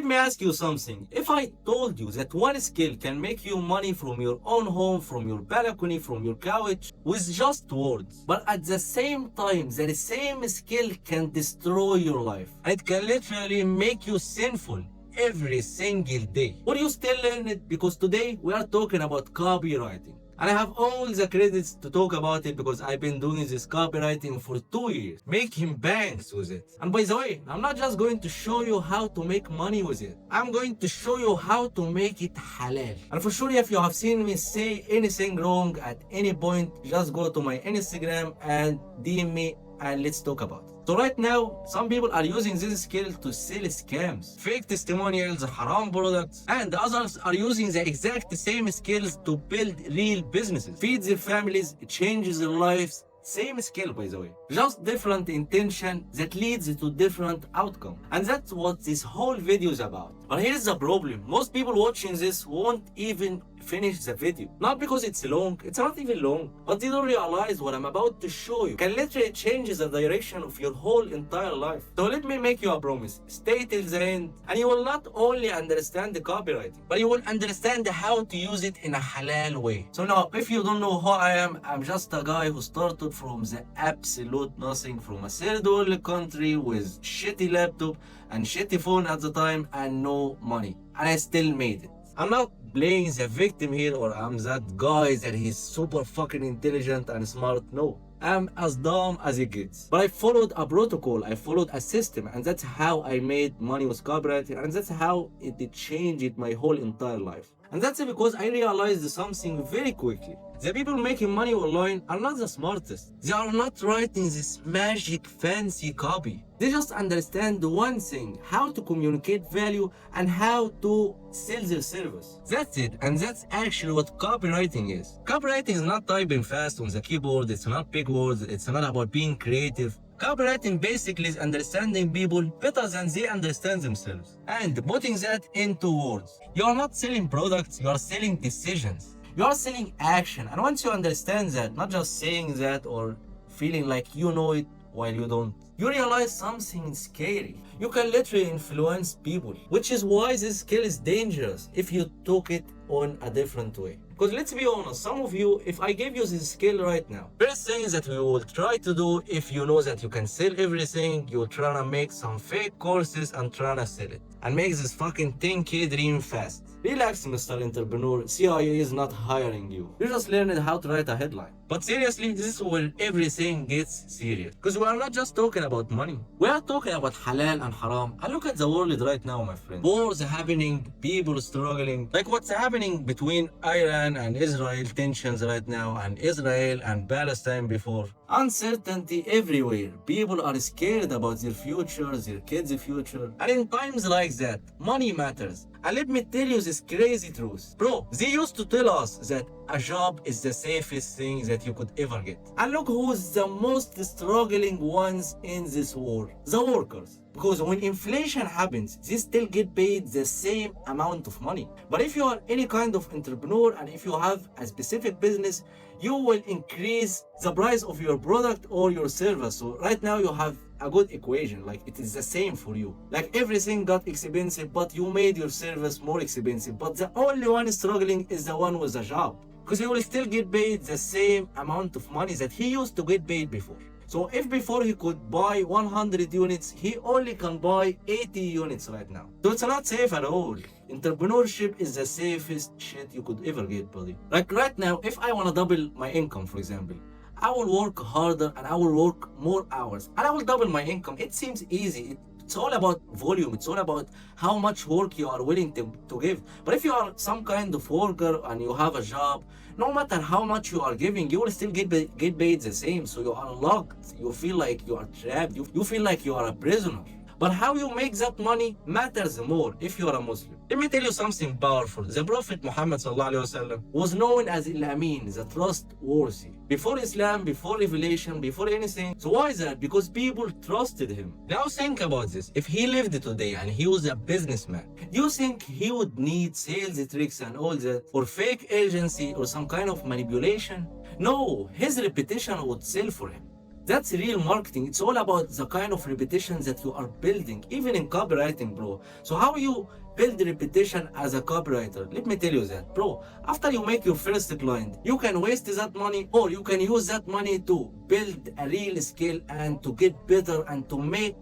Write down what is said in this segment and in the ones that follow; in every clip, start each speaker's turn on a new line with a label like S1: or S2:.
S1: let me ask you something. If I told you that one skill can make you money from your own home, from your balcony, from your couch, with just words, but at the same time, the same skill can destroy your life. And it can literally make you sinful every single day. Would you still learn it? Because today we are talking about copywriting. And I have all the credits to talk about it because I've been doing this copywriting for 2 years, making banks with it. And by the way, I'm not just going to show you how to make money with it. I'm going to show you how to make it halal. And for sure, if you have seen me say anything wrong at any point, just go to my Instagram and DM me and let's talk about it. So right now, some people are using this skill to sell scams, fake testimonials, haram products, and others are using the exact same skills to build real businesses, feed their families, change their lives. Same skill, by the way, just different intention that leads to different outcome. And that's what this whole video is about. But here's the problem. Most people watching this won't even finish the video. Not because it's long, it's not even long, but they don't realize what I'm about to show you can literally change the direction of your whole entire life. So let me make you a promise. Stay till the end, and you will not only understand the copywriting, but you will understand how to use it in a halal way. So now, if you don't know who I am, I'm just a guy who started from the absolute nothing, from a third world country with shitty laptop and shitty phone at the time and no money. And I still made it. I'm not playing the victim here, or I'm that guy that he's super fucking intelligent and smart. No, I'm as dumb as it gets. But I followed a protocol, I followed a system, and that's how I made money with copywriting, and that's how it changed my whole entire life. And that's because I realized something very quickly. The people making money online are not the smartest. They are not writing this magic fancy copy. They just understand one thing, how to communicate value and how to sell their service. That's it, and that's actually what copywriting is. Copywriting is not typing fast on the keyboard, it's not big words, it's not about being creative. Copywriting basically is understanding people better than they understand themselves and putting that into words. You are not selling products, you are selling decisions. You are selling action. And once you understand that, not just saying that or feeling like you know it while you don't, you realize something scary. You can literally influence people, which is why this skill is dangerous if you took it on a different way. Because let's be honest, some of you, if I gave you this skill right now, first thing that we will try to do, if you know that you can sell everything, you're trying to make some fake courses and trying to sell it. And make this fucking 10K dream fast. Relax, Mr. Entrepreneur, CIA is not hiring you. You just learned how to write a headline. But seriously, this is where everything gets serious. Because we are not just talking about money. We are talking about halal and haram. And look at the world right now, my friend. Wars happening, people struggling. Like what's happening between Iran and Israel, tensions right now, and Israel and Palestine before. Uncertainty everywhere. People are scared about their future, their kids' future. And in times like that, money matters. And let me tell you this crazy truth. Bro, they used to tell us that a job is the safest thing that you could ever get. And look who's the most struggling ones in this war. The workers. Because when inflation happens, they still get paid the same amount of money. But if you are any kind of entrepreneur and if you have a specific business, you will increase the price of your product or your service. So right now you have a good equation, like it is the same for you. Like everything got expensive, but you made your service more expensive. But the only one struggling is the one with a job. Because he will still get paid the same amount of money that he used to get paid before. So if before he could buy 100 units, he only can buy 80 units right now. So it's not safe at all. Entrepreneurship is the safest shit you could ever get, buddy. Like right now, if I want to double my income, for example, I will work harder and I will work more hours and I will double my income. It seems easy. It's all about volume. It's all about how much work you are willing to give. But if you are some kind of worker and you have a job, no matter how much you are giving, you will still get paid the same. So you are locked. You feel like you are trapped. You feel like you are a prisoner. But how you make that money matters more if you are a Muslim. Let me tell you something powerful. The Prophet Muhammad ﷺ was known as Al-Amin, the trustworthy. Before Islam, before revelation, before anything. So why is that? Because people trusted him. Now think about this. If he lived today and he was a businessman, do you think he would need sales tricks and all that? Or fake agency or some kind of manipulation? No, his reputation would sell for him. That's real marketing. It's all about the kind of reputation that you are building, even in copywriting, bro. So how you build reputation as a copywriter? Let me tell you that, bro. After you make your first client, you can waste that money or you can use that money to build a real skill and to get better and to make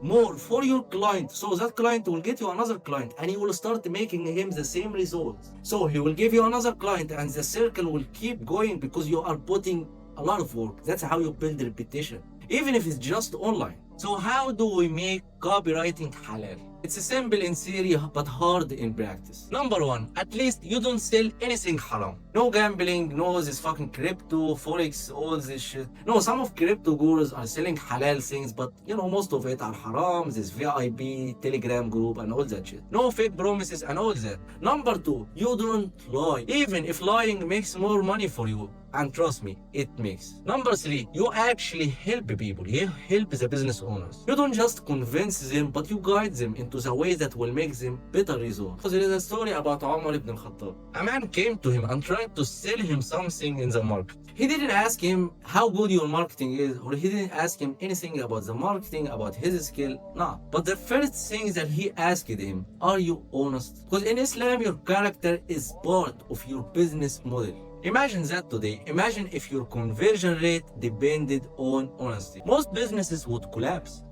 S1: more for your client. So that client will get you another client and you will start making him the same results. So he will give you another client and the circle will keep going because you are putting a lot of work. That's how you build reputation, even if it's just online. So how do we make copywriting halal? It's simple in theory but hard in practice. Number one, at least you don't sell anything haram. No gambling, no this fucking crypto, forex, all this shit. No, some of crypto gurus are selling halal things, but you know, most of it are haram, this VIP, Telegram group and all that shit. No fake promises and all that. Number two, you don't lie. Even if lying makes more money for you. And trust me, it makes. Number three, you actually help people. You help the business owners. You don't just convince them, but you guide them into the way that will make them better results. Because there is a story about Umar ibn al-Khattab. A man came to him and tried to sell him something in the market. He didn't ask him how good your marketing is, or he didn't ask him anything about the marketing, about his skill. Nah. But the first thing that he asked him, are you honest? Because in Islam, your character is part of your business model. Imagine that today. Imagine if your conversion rate depended on honesty. Most businesses would collapse.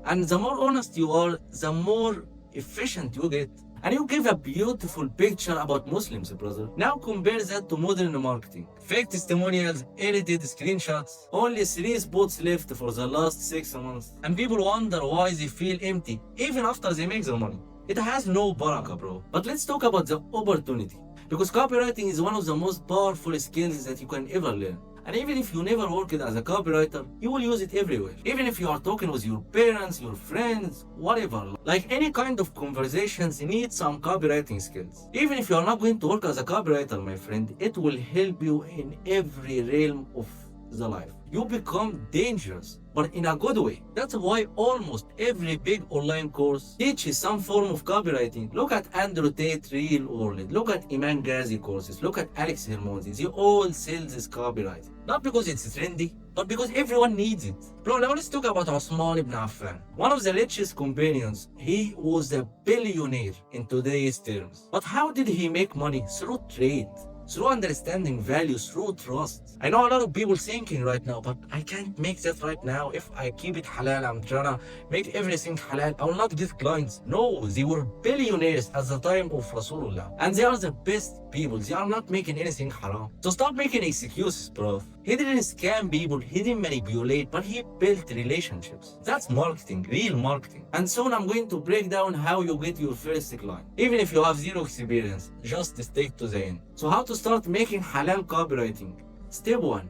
S1: And the more honest you are, the more efficient you get. And you give a beautiful picture about Muslims, brother. Now compare that to modern marketing. Fake testimonials, edited screenshots, only 3 spots left for the last 6 months. And people wonder why they feel empty, even after they make their money. It has no barakah, bro. But let's talk about the opportunity. Because copywriting is one of the most powerful skills that you can ever learn. And even if you never worked as a copywriter, you will use it everywhere. Even if you are talking with your parents, your friends, whatever. Like any kind of conversations need some copywriting skills. Even if you are not going to work as a copywriter, my friend, it will help you in every realm of the life. You become dangerous, but in a good way. That's why almost every big online course teaches some form of copywriting. Look at Andrew Tate Real World, look at Iman Ghazi courses, look at Alex Hermosi. They all sell this copywriting. Not because it's trendy, but because everyone needs it. Bro, now let's talk about Osman ibn Affan. One of the richest companions. He was a billionaire in today's terms. But how did he make money? Through trade. Through understanding values, through trust. I know a lot of people thinking right now, but I can't make that right now. If I keep it halal, I'm trying to make everything halal, I will not get clients. No, they were billionaires at the time of Rasulullah. And they are the best people. They are not making anything haram. So stop making excuses, bro. He didn't scam people, he didn't manipulate, but he built relationships. That's marketing, real marketing. And soon I'm going to break down how you get your first client. Even if you have zero experience, just stick to the end. So how to start making halal copywriting? Step 1,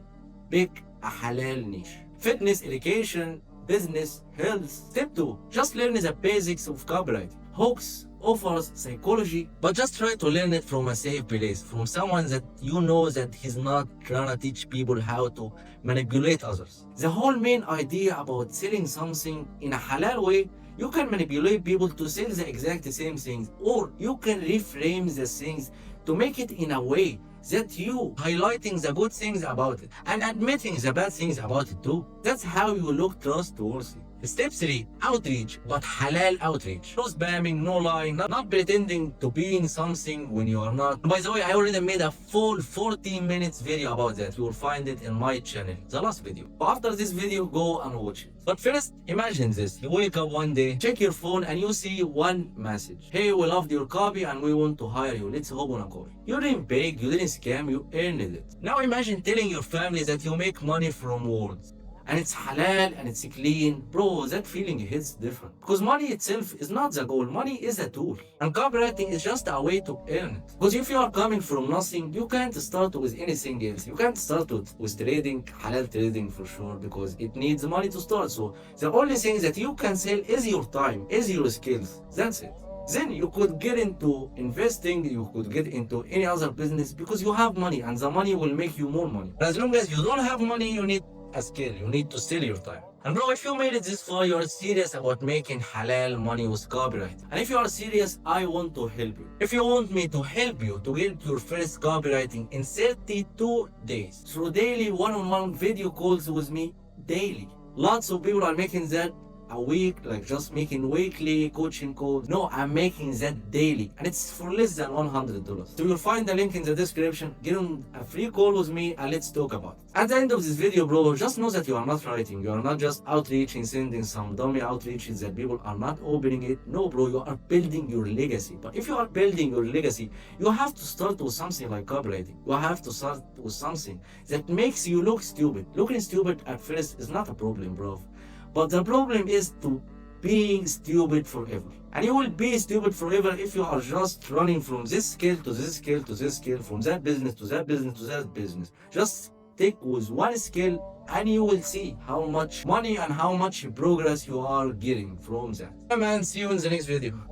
S1: pick a halal niche. Fitness, education, business, health. Step 2, just learn the basics of copywriting. Hooks, offers, psychology, but just try to learn it from a safe place, from someone that you know that he's not trying to teach people how to manipulate others. The whole main idea about selling something in a halal way, you can manipulate people to sell the exact same things, or you can reframe the things to make it in a way that you highlighting the good things about it and admitting the bad things about it too. That's how you look trustworthy. Step 3, outreach, but halal outreach. No spamming, no lying, not pretending to be in something when you are not. By the way, I already made a full 14 minutes video about that. You will find it in my channel, the last video. But after this video, go and watch it. But first, imagine this. You wake up one day, check your phone and you see one message. Hey, we loved your copy and we want to hire you. Let's hop on a call. You didn't beg, you didn't scam, you earned it. Now imagine telling your family that you make money from words. And it's halal and it's clean. Bro, that feeling hits different. Because money itself is not the goal. Money is a tool. And copywriting is just a way to earn it. Because if you are coming from nothing, you can't start with anything else. You can't start with trading, halal trading for sure, because it needs money to start. So the only thing that you can sell is your time, is your skills. That's it. Then you could get into investing, you could get into any other business because you have money and the money will make you more money. But as long as you don't have money, you need a skill. You need to sell your time. And bro, if you made it this far, you are serious about making halal money with copyright. And if you are serious, I want to help you. If you want me to help you to get your first copywriting in 32 days through daily one-on-one video calls with me, daily. Lots of people are making that a week, like just making weekly coaching calls. No, I'm making that daily, and it's for less than $100. So you'll find the link in the description. Get on a free call with me and let's talk about it. At the end of this video, bro, just know that you are not writing. You are not just outreaching, sending some dummy outreaches that people are not opening it. No, bro, you are building your legacy. But if you are building your legacy, you have to start with something like copywriting. You have to start with something that makes you look stupid. Looking stupid at first is not a problem, bro. But the problem is to being stupid forever. And you will be stupid forever if you are just running from this skill to this skill to this skill, from that business to that business to that business. Just stick with one skill and you will see how much money and how much progress you are getting from that. Man, see you in the next video.